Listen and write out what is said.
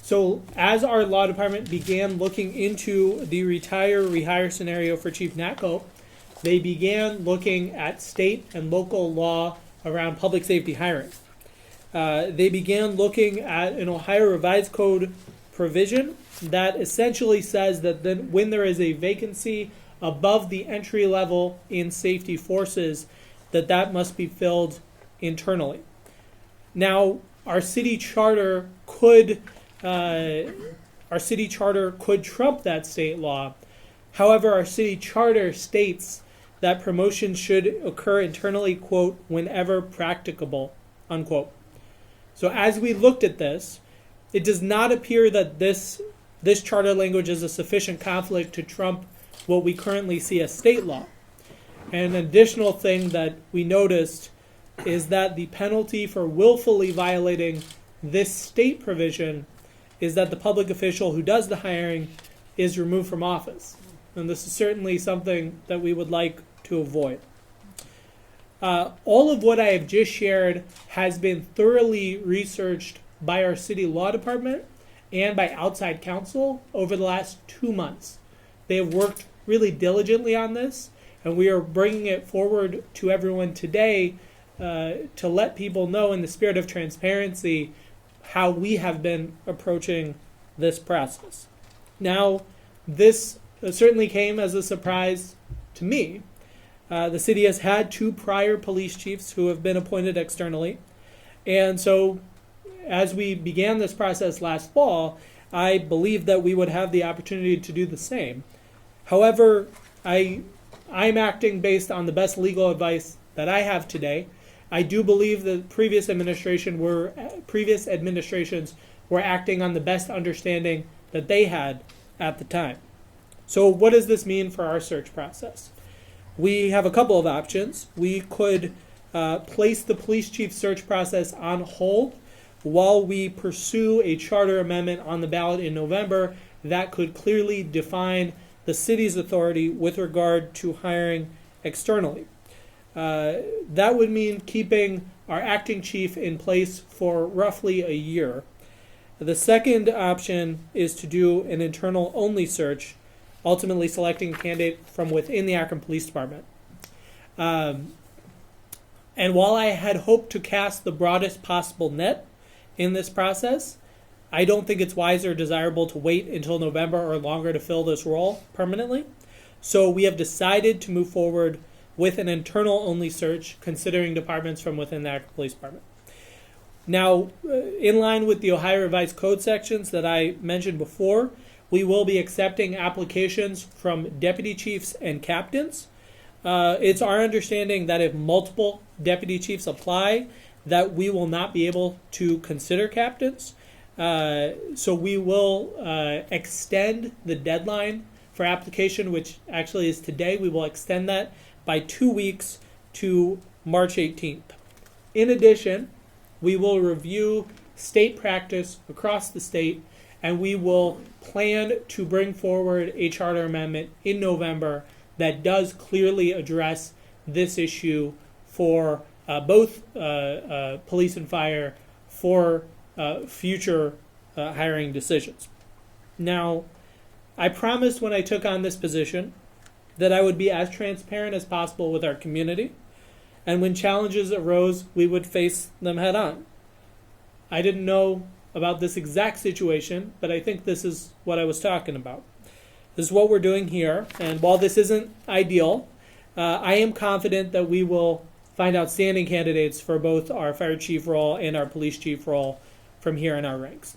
So as our law department began looking into the retire-rehire scenario for Chief Natko, they began looking at state and local law around public safety hiring. They began looking at an Ohio Revised Code provision that essentially says that then when there is a vacancy above the entry level in safety forces, that must be filled internally. Now, our city charter could trump that state law. However, our city charter states that promotion should occur internally, quote, whenever practicable, unquote. So as we looked at this, it does not appear that this charter language is a sufficient conflict to trump what we currently see as state law. And an additional thing that we noticed is that the penalty for willfully violating this state provision is that the public official who does the hiring is removed from office. And this is certainly something that we would like to avoid. All of what I have just shared has been thoroughly researched by our city law department and by outside counsel over the last 2 months. They have worked really diligently on this, and we are bringing it forward to everyone today to let people know in the spirit of transparency how we have been approaching this process. Now, this certainly came as a surprise to me. The city has had 2 prior police chiefs who have been appointed externally. And so as we began this process last fall, I believed that we would have the opportunity to do the same. However, I'm acting based on the best legal advice that I have today. I do believe that previous administrations were acting on the best understanding that they had at the time. So what does this mean for our search process? We have a couple of options. We could place the police chief search process on hold while we pursue a charter amendment on the ballot in November that could clearly define the city's authority with regard to hiring externally. That would mean keeping our acting chief in place for roughly a year. The second option is to do an internal only search, ultimately selecting a candidate from within the Akron Police Department. And while I had hoped to cast the broadest possible net in this process, I don't think it's wise or desirable to wait until November or longer to fill this role permanently. So we have decided to move forward with an internal only search, considering departments from within the Akron Police Department. Now, in line with the Ohio Revised Code sections that I mentioned before, we will be accepting applications from deputy chiefs and captains. It's our understanding that if multiple deputy chiefs apply, that we will not be able to consider captains. So we will extend the deadline for application, which actually is today. We will extend that by 2 weeks to March 18th. In addition, we will review state practice across the state, and we will plan to bring forward a charter amendment in November that does clearly address this issue for both police and fire for future hiring decisions. Now, I promised when I took on this position that I would be as transparent as possible with our community, and when challenges arose, we would face them head on. I didn't know about this exact situation, but I think this is what I was talking about. This is what we're doing here, and while this isn't ideal, I am confident that we will find outstanding candidates for both our fire chief role and our police chief role from here in our ranks.